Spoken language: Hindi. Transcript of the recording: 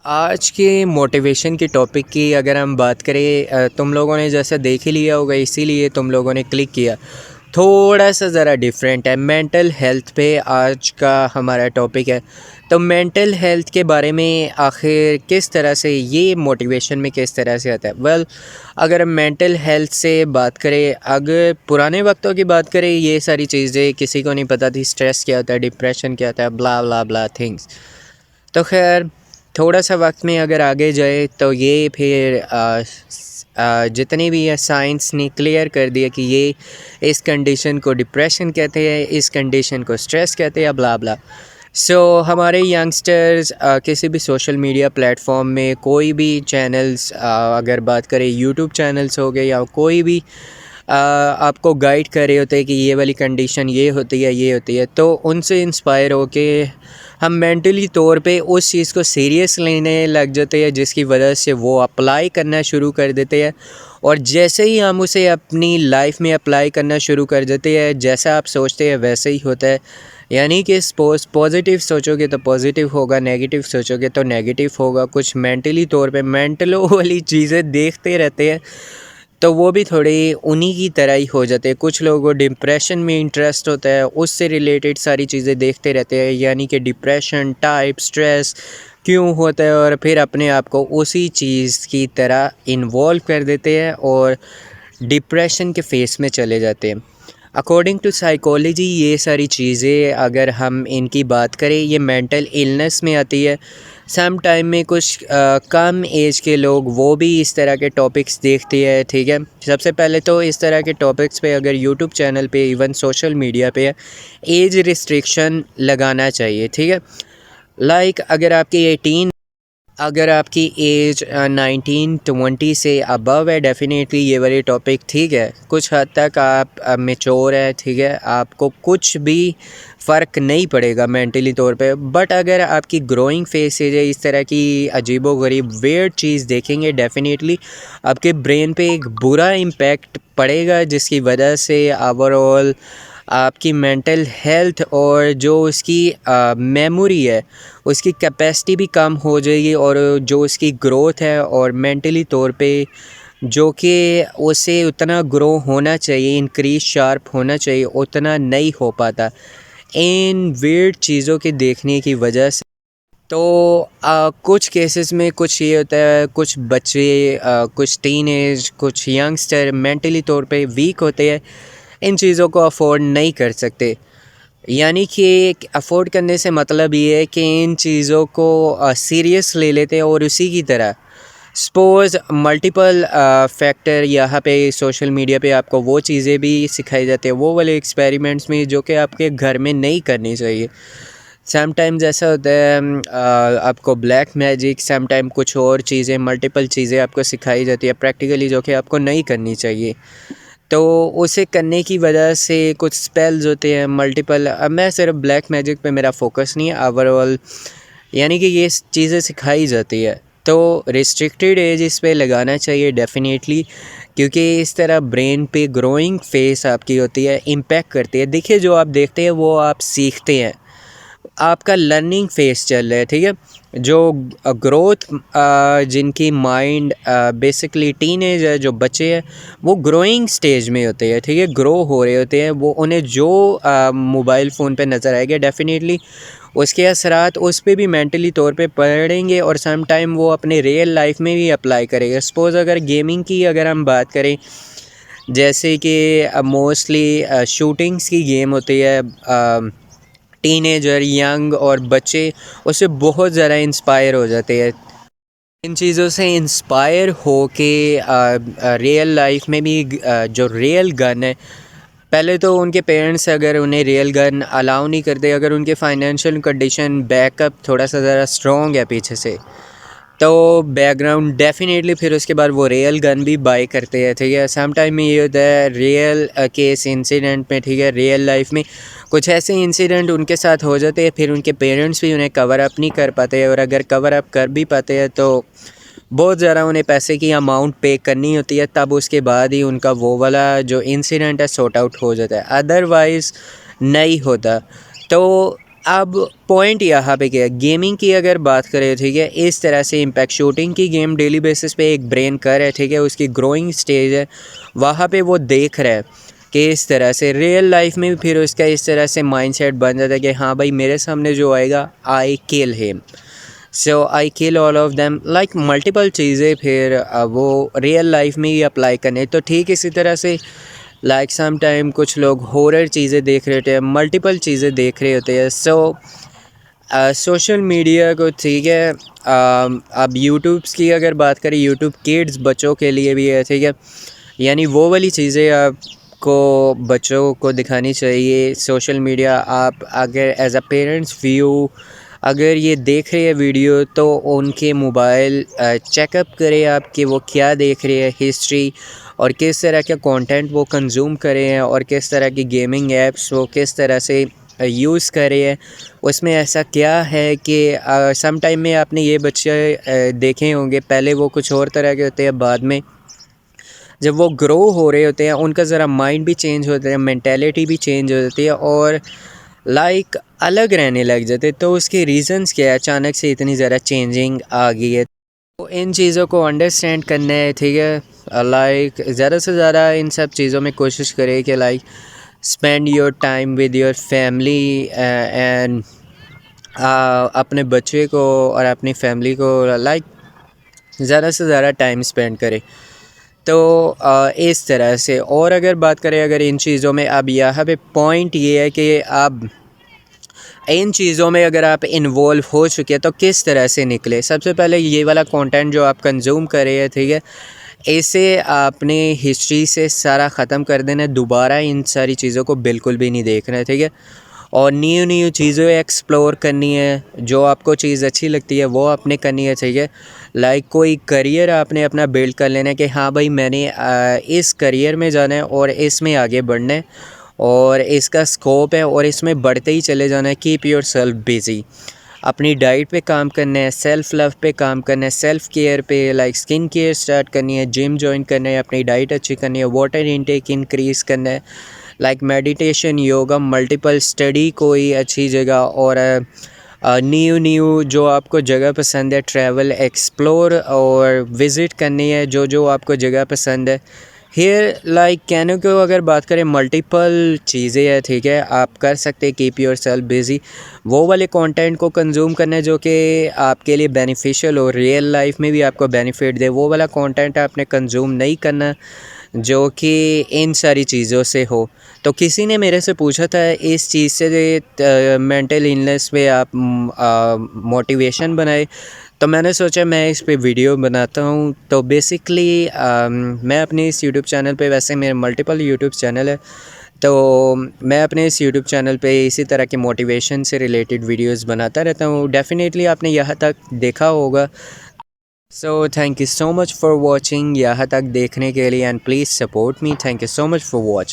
आज के मोटिवेशन की टॉपिक की अगर हम बात करें, तुम लोगों ने जैसा देख ही लिया होगा इसीलिए तुम लोगों ने क्लिक किया। थोड़ा सा ज़रा डिफरेंट है, मेंटल हेल्थ पे आज का हमारा टॉपिक है। तो मेंटल हेल्थ के बारे में आखिर किस तरह से ये मोटिवेशन में किस तरह से आता है। अगर हम मेंटल हेल्थ से बात करें, अगर पुराने वक्तों की बात करें, ये सारी चीज़ें किसी को नहीं पता थी। स्ट्रेस क्या होता है, डिप्रेशन क्या होता है, ब्ला ब्ला ब्ला थिंग्स। तो खैर, थोड़ा सा वक्त में अगर आगे जाए तो ये फिर जितनी भी है साइंस ने क्लियर कर दिया कि ये इस कंडीशन को डिप्रेशन कहते हैं, इस कंडीशन को स्ट्रेस कहते हैं, ब्ला ब्ला। हमारे यंगस्टर्स किसी भी सोशल मीडिया प्लेटफॉर्म में कोई भी चैनल्स, अगर बात करें यूट्यूब चैनल्स हो गए या कोई भी आपको गाइड कर रहे होते हैं कि ये वाली कंडीशन ये होती है, ये होती है, तो उनसे इंस्पायर होके हम मेंटली तौर पे उस चीज़ को सीरियस लेने लग जाते हैं, जिसकी वजह से वो अप्लाई करना शुरू कर देते हैं। और जैसे ही हम उसे अपनी लाइफ में अप्लाई करना शुरू कर देते हैं, जैसा आप सोचते हैं वैसे ही होता है। यानी कि सपोज़ पॉजिटिव सोचोगे तो पॉजिटिव होगा, नेगेटिव सोचोगे तो नेगेटिव होगा। कुछ मेंटली तौर पे मेंटलों वाली चीज़ें देखते रहते हैं तो वो भी थोड़ी उन्हीं की तरह ही हो जाते हैं। कुछ लोगों को डिप्रेशन में इंटरेस्ट होता है, उससे रिलेटेड सारी चीज़ें देखते रहते हैं, यानी कि डिप्रेशन टाइप स्ट्रेस क्यों होता है, और फिर अपने आप को उसी चीज़ की तरह इन्वॉल्व कर देते हैं और डिप्रेशन के फेस में चले जाते हैं। अकॉर्डिंग टू साइकोलॉजी ये सारी चीज़ें अगर हम इनकी बात करें, ये मेंटल इलनेस में आती है। सम टाइम में कुछ कम एज के लोग वो भी इस तरह के टॉपिक्स देखते हैं, ठीक है। सबसे पहले तो इस तरह के टॉपिक्स पे अगर यूट्यूब चैनल पे, इवन सोशल मीडिया पे एज रिस्ट्रिक्शन लगाना चाहिए, ठीक है। अगर आपकी एज 19-20 से अबव है, डेफिनेटली ये वाली टॉपिक ठीक है। कुछ हद तक आप मेच्योर है, ठीक है, आपको कुछ भी फ़र्क नहीं पड़ेगा मेंटली तौर पे। बट अगर आपकी ग्रोइंग फेज है, इस तरह की अजीबोगरीब वियर्ड चीज़ देखेंगे, डेफिनेटली आपके ब्रेन पे एक बुरा इम्पैक्ट पड़ेगा, जिसकी वजह से ओवरऑल आपकी मेंटल हेल्थ और जो उसकी मेमोरी है, उसकी कैपेसिटी भी कम हो जाएगी, और जो उसकी ग्रोथ है और मेंटली तौर पे जो कि उसे उतना ग्रो होना चाहिए, इंक्रीज शार्प होना चाहिए, उतना नहीं हो पाता इन वियर्ड चीज़ों के देखने की वजह से। तो कुछ केसेस में कुछ ये होता है, कुछ बच्चे, कुछ टीनेज, कुछ यंगस्टर मेंटली तौर पे वीक होते हैं, इन चीज़ों को अफोर्ड नहीं कर सकते। यानी कि अफोर्ड करने से मतलब ये है कि इन चीज़ों को सीरियस ले लेते हैं, और उसी की तरह सपोज़ मल्टीपल फैक्टर यहाँ पे सोशल मीडिया पे आपको वो चीज़ें भी सिखाई जाती है, वो वाले एक्सपेरिमेंट्स में जो कि आपके घर में नहीं करनी चाहिए। समटाइम्स ऐसा होता है, आपको ब्लैक मैजिक, समटाइम कुछ और चीज़ें, मल्टीपल चीज़ें आपको सिखाई जाती है प्रैक्टिकली, जो कि आपको नहीं करनी चाहिए। तो उसे करने की वजह से कुछ स्पेल्स होते हैं मल्टीपल। अब मैं सिर्फ ब्लैक मैजिक पे मेरा फोकस नहीं है, ओवरऑल यानी कि ये चीज़ें सिखाई जाती है। तो रिस्ट्रिक्टेड एज इस पे लगाना चाहिए डेफिनेटली, क्योंकि इस तरह ब्रेन पे ग्रोइंग फेस आपकी होती है, इम्पैक्ट करती है। देखिए, जो आप देखते हैं वो आप सीखते हैं, आपका लर्निंग फेस चल रहा है, ठीक है। जो ग्रोथ, जिनकी माइंड बेसिकली टीनेज है, जो बच्चे हैं वो ग्रोइंग स्टेज में होते हैं, ठीक है, ग्रो हो रहे होते हैं। वो उन्हें जो मोबाइल फ़ोन पे नज़र आएगा, डेफिनेटली उसके असरात उस पर भी मेंटली तौर पे पड़ेंगे, और सम टाइम वो अपने रियल लाइफ में भी अप्लाई करेगा। सपोज़ अगर गेमिंग की अगर हम बात करें, जैसे कि मोस्टली शूटिंग्स की गेम होती है, टीनेजर, यंग और बच्चे उससे बहुत ज़्यादा इंस्पायर हो जाते हैं। इन चीज़ों से इंस्पायर हो के रियल लाइफ में भी जो रियल गन है, पहले तो उनके पेरेंट्स अगर उन्हें रियल गन अलाउ नहीं करते, अगर उनके फाइनेंशियल कंडीशन बैकअप थोड़ा सा ज़रा स्ट्रॉन्ग है पीछे से, तो बैकग्राउंड डेफिनेटली फिर उसके बाद वो रियल गन भी बाय करते हैं, ठीक है। सम टाइम में ये होता है रियल केस इंसिडेंट में, ठीक है, रियल लाइफ में कुछ ऐसे इंसिडेंट उनके साथ हो जाते हैं, फिर उनके पेरेंट्स भी उन्हें कवर अप नहीं कर पाते हैं, और अगर कवर अप कर भी पाते हैं तो बहुत ज़्यादा उन्हें पैसे की अमाउंट पे करनी होती है, तब उसके बाद ही उनका वो वाला जो इंसिडेंट है सॉर्ट आउट हो जाता है, अदरवाइज़ नहीं होता। तो अब पॉइंट यहाँ पे क्या है, गेमिंग की अगर बात करें, ठीक है, इस तरह से इम्पैक्ट शूटिंग की गेम डेली बेसिस पे एक ब्रेन कर है, ठीक है, उसकी ग्रोइंग स्टेज है, वहाँ पे वो देख रहा है कि इस तरह से रियल लाइफ में भी फिर उसका इस तरह से माइंडसेट बन जाता है कि हाँ भाई मेरे सामने जो आएगा I kill him, so I kill all of them, like multiple चीज़ें फिर वो रियल लाइफ में ही अप्लाई करने। तो ठीक इसी तरह से लाइक सम टाइम कुछ लोग हॉरर चीज़ें देख रहे होते हैं, मल्टीपल चीज़ें देख रहे होते हैं। सो सोशल मीडिया को, ठीक है, अब यूट्यूब्स की अगर बात करें, यूट्यूब किड्स बच्चों के लिए भी है, ठीक है, यानी वो वाली चीज़ें आपको बच्चों को दिखानी चाहिए। सोशल मीडिया आप अगर एज अ पेरेंट्स व्यू अगर ये देख रहे हैं वीडियो, तो उनके मोबाइल चेकअप करें आप कि वो क्या देख रहे हैं, हिस्ट्री, और किस तरह का कंटेंट वो कंज्यूम करे हैं, और किस तरह की गेमिंग ऐप्स वो किस तरह से यूज़ करे हैं। उसमें ऐसा क्या है कि सम टाइम में आपने ये बच्चे देखे होंगे, पहले वो कुछ और तरह के होते हैं, बाद में जब वो ग्रो हो रहे होते हैं उनका ज़रा माइंड भी चेंज होता है, मेंटालिटी भी चेंज हो जाती है, और लाइक अलग रहने लग जाते। तो उसके रीज़न्स क्या है, अचानक से इतनी ज़्यादा चेंजिंग आ गई है। तो इन चीज़ों को अंडरस्टैंड करना है, ठीक है, लाइक ज़्यादा से ज़्यादा इन सब चीज़ों में कोशिश करें कि like spend your time with your family and अपने बच्चे को और अपनी फैमिली को लाइक ज़्यादा से ज़्यादा टाइम स्पेंड करें। तो इस तरह से, और अगर बात करें अगर इन चीज़ों में, अब यहाँ पे पॉइंट ये है कि आप इन चीज़ों में अगर आप इन्वॉल्व हो चुके हैं तो किस तरह से निकले। सबसे पहले ये वाला कंटेंट जो आप कंज्यूम कर रहे हैं, ठीक है, इसे आपने हिस्ट्री से सारा ख़त्म कर देना है, दोबारा इन सारी चीज़ों को बिल्कुल भी नहीं देखना है, ठीक है, और न्यू न्यू चीज़ें एक्सप्लोर करनी है। जो आपको चीज़ अच्छी लगती है वो आपने करनी है, ठीक है, लाइक कोई करियर आपने अपना बिल्ड कर लेना है कि हाँ भाई मैंने इस करियर में जाना है और इसमें आगे बढ़ना है, और इसका स्कोप है और इसमें बढ़ते ही चले जाना है। कीप योर सेल्फ बिज़ी, अपनी डाइट पे काम करना है, सेल्फ़ लव पे काम करना है, सेल्फ़ केयर पे, लाइक स्किन केयर स्टार्ट करनी है, जिम जॉइन करना है, अपनी डाइट अच्छी करनी है, वाटर इनटेक इंक्रीज़ करना है, like meditation, yoga, multiple study कोई अच्छी जगह, और न्यू न्यू जो आपको जगह पसंद है, ट्रैवल, एक्सप्लोर और विज़िट करनी है जो जो आपको जगह पसंद है। हेयर लाइक कहने को अगर बात करें, मल्टीपल चीज़ें हैं, ठीक है, आप कर सकते हैं। कीप योर सेल्फ बिज़ी, वो वाले कंटेंट को कंज्यूम करना है जो कि आपके लिए बेनिफिशियल हो, रियल लाइफ में भी आपको बेनिफिट दे। वो वाला कंटेंट आपने कंज्यूम नहीं करना जो कि इन सारी चीज़ों से हो। तो किसी ने मेरे से पूछा था इस चीज़ से मेंटल इलनेस पे आप मोटिवेशन बनाए, तो मैंने सोचा मैं इस पे वीडियो बनाता हूँ। तो बेसिकली मैं अपने इस यूट्यूब चैनल पे, वैसे मेरे मल्टीपल यूट्यूब चैनल है, तो मैं अपने इस यूट्यूब चैनल पे इसी तरह के मोटिवेशन से रिलेटेड वीडियोस बनाता रहता हूँ। डेफ़िनेटली आपने यहाँ तक देखा होगा। So thank you so much for watching, यहाँ तक देखने के लिए, and please support me. Thank you so much for watching.